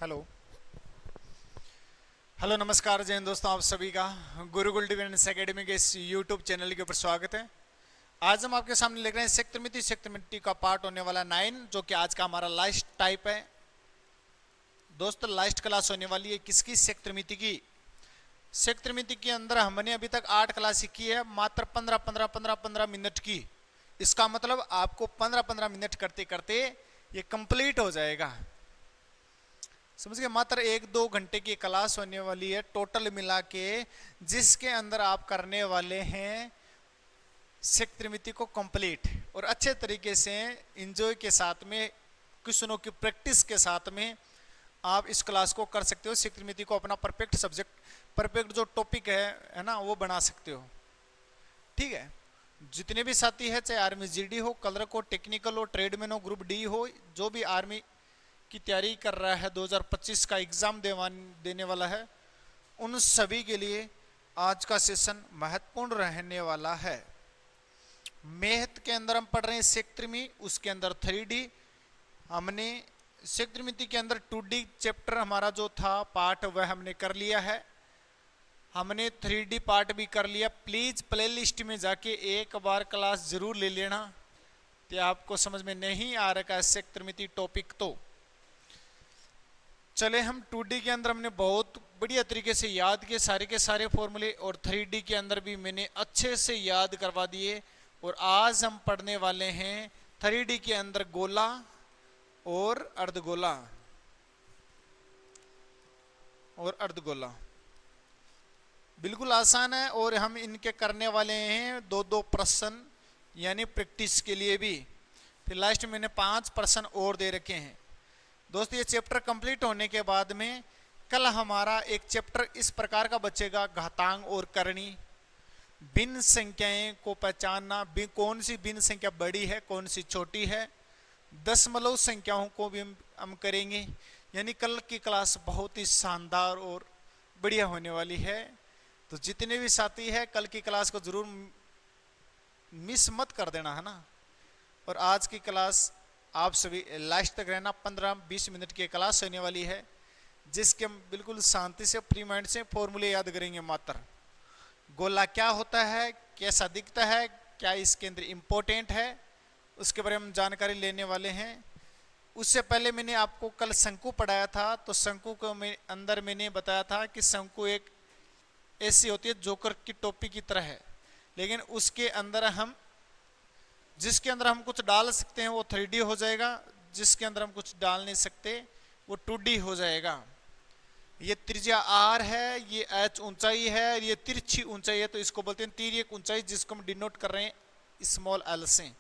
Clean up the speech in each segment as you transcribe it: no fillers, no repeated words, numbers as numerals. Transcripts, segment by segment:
Hello. Hello नमस्कार जय हिंद दोस्तों, आप सभी का गुरुकुल डिफेंस एकेडमी के इस यूट्यूब चैनल के ऊपर स्वागत है। आज हम आपके सामने लेकर आए सेक्टर मिट्टी का पार्ट होने वाला 9, जो कि आज का हमारा लास्ट टाइप है। दोस्तों लास्ट क्लास होने वाली है किसकी? सेक्टर की। सेक्टर के अंदर हमने अभी तक 8 क्लास की है, मात्र 15 मिनट की। इसका मतलब आपको 15 मिनट करते करते ये कंप्लीट हो जाएगा। समझ गए? मात्र 1-2 घंटे की क्लास होने वाली है टोटल मिला के, जिसके अंदर आप करने वाले हैं सेक्टर को कंप्लीट और अच्छे तरीके से एंजॉय के साथ में, क्वेश्चनों की प्रैक्टिस के साथ में आप इस क्लास को कर सकते हो। सेक्टर को अपना परफेक्ट सब्जेक्ट, परफेक्ट जो टॉपिक है ना, वो बना सकते हो। ठीक है। जितने भी साथी है, चाहे आर्मी जीडी हो, क्लर्क हो, टेक्निकल हो, ट्रेडमैन हो, ग्रुप डी हो, जो भी आर्मी की तैयारी कर रहा है, 2025 का एग्जाम देने वाला है, उन सभी के लिए आज का सेशन महत्वपूर्ण रहने वाला है। मैथ के अंदर हम पढ़ रहे हैं सेक्टर में, उसके अंदर 3D। हमने सेक्टर के अंदर 2D चैप्टर हमारा जो था पार्ट, वह हमने कर लिया है। हमने 3D पार्ट भी कर लिया। प्लीज प्लेलिस्ट में जाके एक बार क्लास जरूर ले लेना, तो आपको समझ में नहीं आ रहा है सेक्टर टॉपिक। तो चले हम 2D के अंदर हमने बहुत बढ़िया तरीके से याद किए सारे के सारे फॉर्मूले, और 3D के अंदर भी मैंने अच्छे से याद करवा दिए। और आज हम पढ़ने वाले हैं 3D के अंदर गोला और अर्धगोला बिल्कुल आसान है, और हम इनके करने वाले हैं 2-2 प्रश्न, यानी प्रैक्टिस के लिए भी। फिर लास्ट में मैंने 5 प्रश्न और दे रखे हैं। दोस्तों ये चैप्टर कंप्लीट होने के बाद में कल हमारा एक चैप्टर इस प्रकार का बचेगा, घातांक और करणी। भिन्न संख्याएं को पहचानना, कौन सी भिन्न संख्या बड़ी है, कौन सी छोटी है। दशमलव संख्याओं को भी हम करेंगे। यानी कल की क्लास बहुत ही शानदार और बढ़िया होने वाली है। तो जितने भी साथी है कल की क्लास को जरूर मिस मत कर देना, है ना। और आज की क्लास आप सभी लास्ट तक रहना। 15-20 मिनट की क्लास होने वाली है, जिसके हम बिल्कुल शांति से फ्री माइंड से फॉर्मूले याद करेंगे। मात्र गोला क्या होता है, कैसा दिखता है, क्या इसके अंदर इंपॉर्टेंट है, उसके बारे में हम जानकारी लेने वाले हैं। उससे पहले मैंने आपको कल शंकु पढ़ाया था, तो शंकु को अंदर मैंने बताया था कि शंकु एक ऐसी होती है जोकर की टोपी की तरह है, लेकिन उसके अंदर हम, जिसके अंदर हम कुछ डाल सकते हैं वो 3D हो जाएगा, जिसके अंदर हम कुछ डाल नहीं सकते वो 2D हो जाएगा। ये त्रिज्या R है, ये H ऊंचाई है, ये तिरछी ऊंचाई है, तो इसको बोलते हैं तिर्यक ऊंचाई, जिसको हम डिनोट कर रहे हैं स्मॉल l से।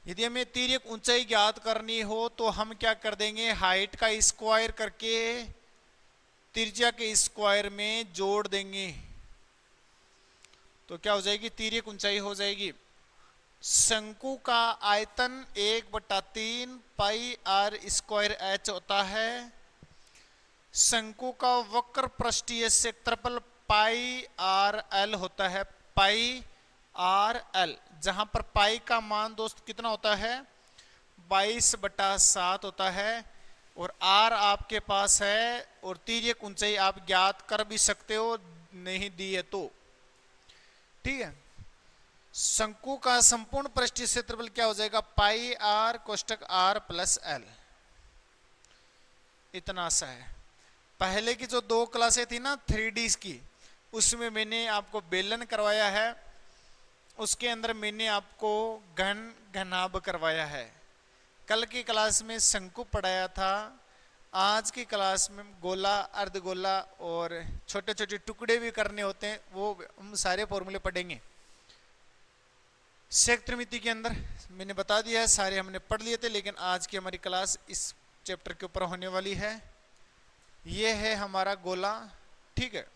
यदि हमें तिर्यक ऊंचाई ज्ञात करनी हो तो हम क्या कर देंगे, हाइट का स्क्वायर करके त्रिज्या के स्क्वायर में जोड़ देंगे, तो क्या हो जाएगी, तिर्यक ऊंचाई हो जाएगी। शंकु का आयतन 1/3 पाई आर स्क्वायर h होता है। शंकु का वक्र पृष्ठीय क्षेत्रफल पाई आर एल होता है, पाई आर एल, जहां पर पाई का मान दोस्त कितना होता है, 22/7 होता है। और आर आपके पास है, और तिर्यक ऊंचाई आप ज्ञात कर भी सकते हो, नहीं दी है तो। ठीक है। शंकु का संपूर्ण पृष्ठीय क्षेत्रफल क्या हो जाएगा, पाई आर कोष्टक आर प्लस एल। इतना सा है। पहले की जो 2 क्लासें थी ना 3D की, उसमें मैंने आपको बेलन करवाया है, उसके अंदर मैंने आपको घन घनाभ करवाया है। कल की क्लास में शंकु पढ़ाया था, आज की क्लास में गोला, अर्धगोला और छोटे छोटे टुकड़े भी करने होते हैं, वो हम सारे फॉर्मूले पढ़ेंगे। सेक्टर के अंदर मैंने बता दिया है, सारे हमने पढ़ लिए थे, लेकिन आज की हमारी क्लास इस चैप्टर के ऊपर होने वाली है। ये है हमारा गोला। ठीक है।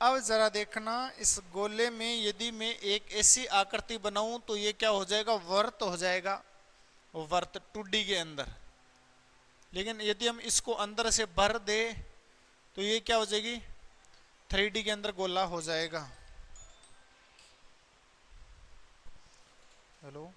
अब जरा देखना, इस गोले में यदि मैं एक ऐसी आकृति बनाऊं तो ये क्या हो जाएगा, वर्त हो जाएगा, वर्त 2D के अंदर। लेकिन यदि हम इसको अंदर से भर दे तो ये क्या हो जाएगी, 3D के अंदर गोला हो जाएगा। हेलो,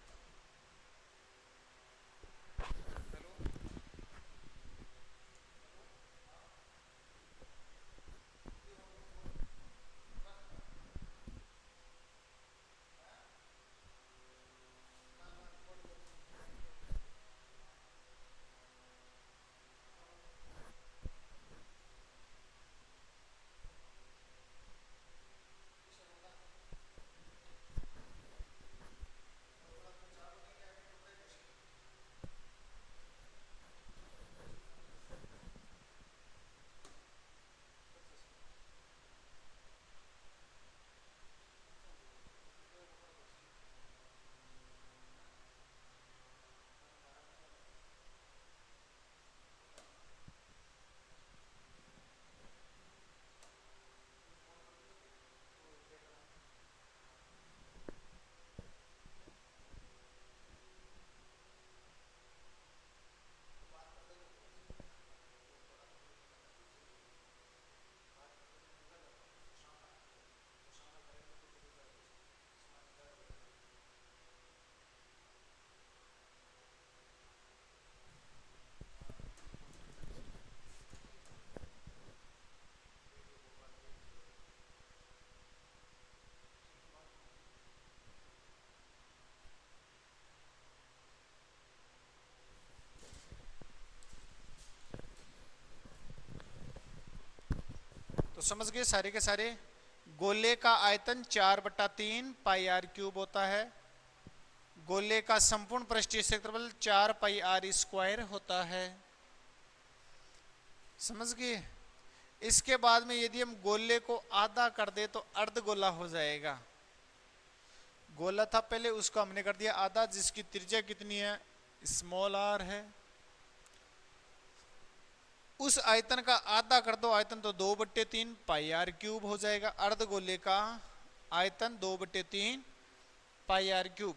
तो समझ गए सारे के सारे। गोले का आयतन 4/3 पाई आर क्यूब होता है। गोले का संपूर्ण पृष्ठीय क्षेत्रफल 4 पाई आर स्क्वायर होता है। समझ गए। इसके बाद में यदि हम गोले को आधा कर दे तो अर्ध गोला हो जाएगा। गोला था पहले, उसको हमने कर दिया आधा, जिसकी त्रिज्या कितनी है, स्मॉल आर है। उस आयतन का आधा कर दो, आयतन तो 2/3 पाई आर क्यूब हो जाएगा। अर्ध गोले का आयतन 2/3 पाई आर क्यूब।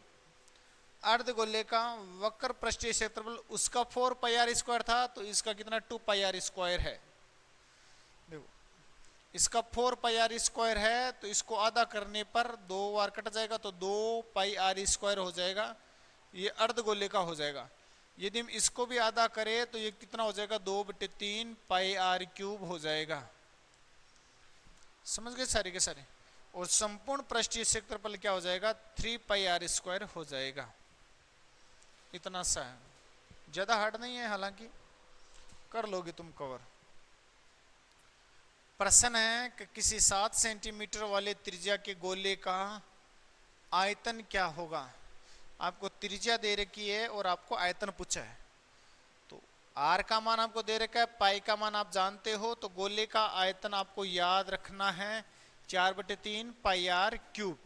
अर्ध गोले का वक्र पृष्ठीय क्षेत्रफल उसका 4 पाई आर स्क्वायर था, तो इसका कितना 2 पाई आर स्क्वायर है। देखो इसका 4 पाई आर स्क्वायर है, तो इसको आधा करने पर 2 बार कट जाएगा, तो 2 पाई आर स्क्वायर हो जाएगा। ये अर्ध गोले का हो जाएगा। यदि हम इसको भी आधा करें तो ये कितना हो जाएगा, 2/3 पाई आर क्यूब हो जाएगा। समझ गए सारे के सारे। और संपूर्ण पृष्ठीय क्षेत्रफल क्या हो जाएगा, 3 पाई आर स्क्वायर हो जाएगा। इतना सा है, ज्यादा हार्ड नहीं है, हालांकि कर लोगे तुम कवर। प्रश्न है कि किसी 7 सेंटीमीटर वाले त्रिज्या के गोले का आयतन क्या होगा। आपको त्रिज्या दे रखी है और आपको आयतन पूछा है। तो आर का मान आपको दे रखा है, पाई का मान आप जानते हो, तो गोले का आयतन आपको याद रखना है 4/3 पाई आर क्यूब।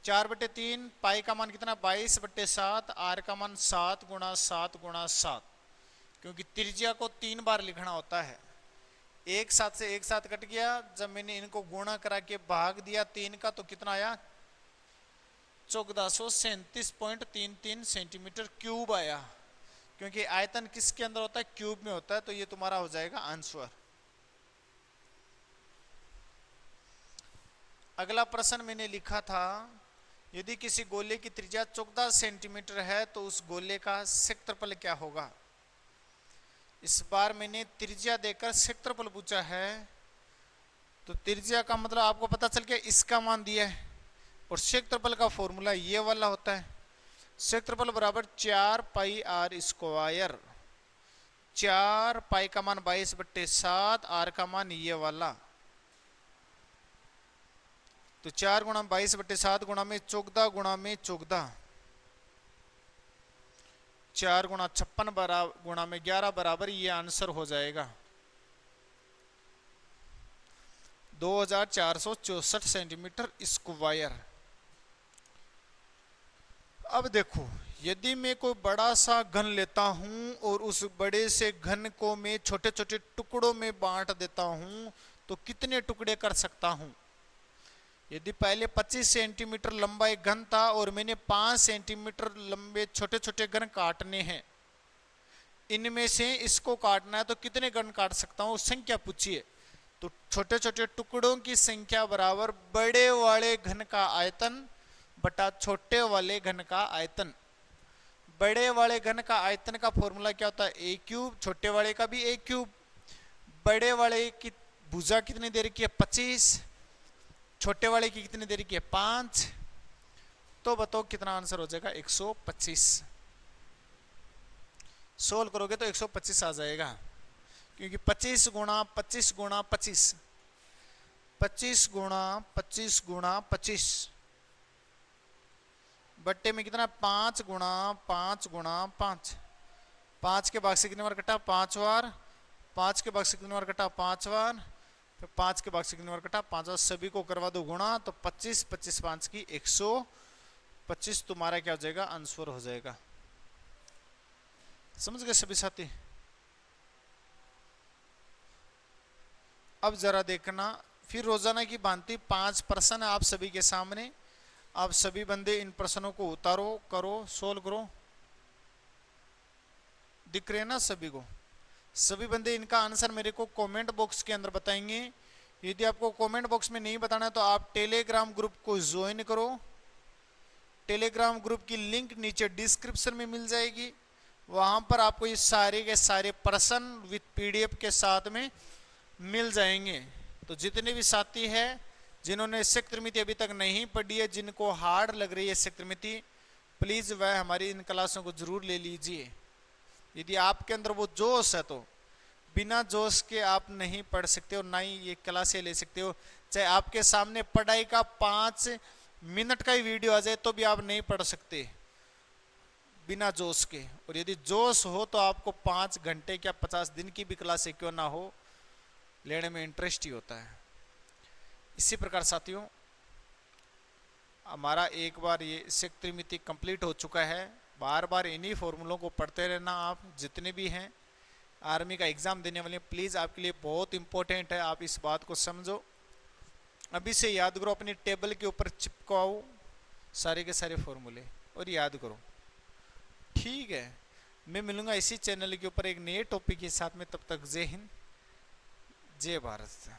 4/3 पाई का मान कितना, 22/7, आर का मान 7 × 7 × 7, क्योंकि त्रिज्या को 3 बार लिखना होता है। एक साथ से एक साथ कट गया, जब मैंने इनको गुणा करा के भाग दिया 3 का, तो कितना आया, 1437.33 सेंटीमीटर क्यूब आया। क्योंकि आयतन किसके अंदर होता है, क्यूब में होता है। तो ये तुम्हारा हो जाएगा आंसर। अगला प्रश्न मैंने लिखा था, यदि किसी गोले की त्रिज्या 14 सेंटीमीटर है तो उस गोले का क्षेत्रफल क्या होगा। इस बार मैंने त्रिज्या देकर क्षेत्रफल पूछा है। तो त्रिज्या का मतलब आपको पता चल गया, इसका मान दिया है, और क्षेत्रफल का फॉर्मूला ये वाला होता है। क्षेत्रफल बराबर 4 पाई आर स्क्वायर। 4 पाई का मान 22/7, आर का मान ये वाला। तो 4 × 22/7 गुणा में 14 गुणा में 14, 4 × 56 गुणा में 11 बराबर, ये आंसर हो जाएगा 2464 सेंटीमीटर स्क्वायर। अब देखो, यदि मैं कोई बड़ा सा घन लेता हूं और उस बड़े से घन को मैं छोटे छोटे टुकड़ों में बांट देता हूं, तो कितने टुकड़े कर सकता हूं। यदि पहले 25 सेंटीमीटर लंबा एक घन था और मैंने 5 सेंटीमीटर लंबे छोटे छोटे घन काटने हैं, इनमें से इसको काटना है, तो कितने घन काट सकता हूं, संख्या पूछिए। तो छोटे छोटे टुकड़ों की संख्या बराबर बड़े वाले घन का आयतन बटा छोटे वाले घन का आयतन। बड़े वाले घन का आयतन का फॉर्मूला क्या होता है, ए क्यूब, छोटे वाले का भी ए क्यूब। बड़े वाले की भुजा कितनी दे रखी है, 25, छोटे वाले की कितनी दे रखी है, 5। तो बताओ कितना आंसर हो जाएगा, 125। सोल्व करोगे तो 125 आ जाएगा, क्योंकि 25 × 25 × 25, 25 × 25 × 25 बट्टे में कितना, 5 × 5 × 5। 5 के भाग से कितनी बार कटा, 5 बार। 5 के भाग से कितनी बार कटा, 5 बार। फिर 5 के भाग से कितनी बार कटा, 5 बार। सभी को करवा दो गुणा, तो 25 25 5 की 125 तुम्हारा क्या हो जाएगा, आंसर हो जाएगा। समझ गए सभी साथी। अब जरा देखना, फिर रोजाना की भांति 5 प्रश्न आप सभी के सामने। आप सभी बंदे इन प्रश्नों को उतारो, करो, सोल्व करो। दिख रहे हैं ना सभी को। सभी बंदे इनका आंसर मेरे को कमेंट बॉक्स के अंदर बताएंगे। यदि आपको कमेंट बॉक्स में नहीं बताना है तो आप टेलीग्राम ग्रुप को ज्वाइन करो। टेलीग्राम ग्रुप की लिंक नीचे डिस्क्रिप्शन में मिल जाएगी। वहां पर आपको ये सारे के सारे प्रश्न विद पीडीएफ के साथ में मिल जाएंगे। तो जितने भी साथी हैं जिन्होंने शिक्षक त्रिमिति अभी तक नहीं पढ़ी है, जिनको हार्ड लग रही है शिक्षक त्रिमिति, प्लीज वह हमारी इन क्लासों को जरूर ले लीजिए। यदि आपके अंदर वो जोश है तो बिना जोश के आप नहीं पढ़ सकते हो, ना ही ये क्लासे ले सकते हो। चाहे आपके सामने पढ़ाई का 5 मिनट का ही वीडियो आ जाए तो भी आप नहीं पढ़ सकते बिना जोश के। और यदि जोश हो तो आपको 5 घंटे क्या 50 दिन की भी क्लास क्यों ना हो, लेने में इंटरेस्ट ही होता है। इसी प्रकार साथियों, हमारा एक बार ये सेक त्रिमिति कंप्लीट हो चुका है। बार बार इन्हीं फॉर्मूलों को पढ़ते रहना। आप जितने भी हैं आर्मी का एग्ज़ाम देने वाले, प्लीज़ आपके लिए बहुत इंपॉर्टेंट है, आप इस बात को समझो। अभी से याद करो, अपनी टेबल के ऊपर चिपकाओ सारे के सारे फॉर्मूले और याद करो, ठीक है। मैं मिलूंगा इसी चैनल के ऊपर एक नए टॉपिक के साथ में, तब तक जय हिंद जय भारत।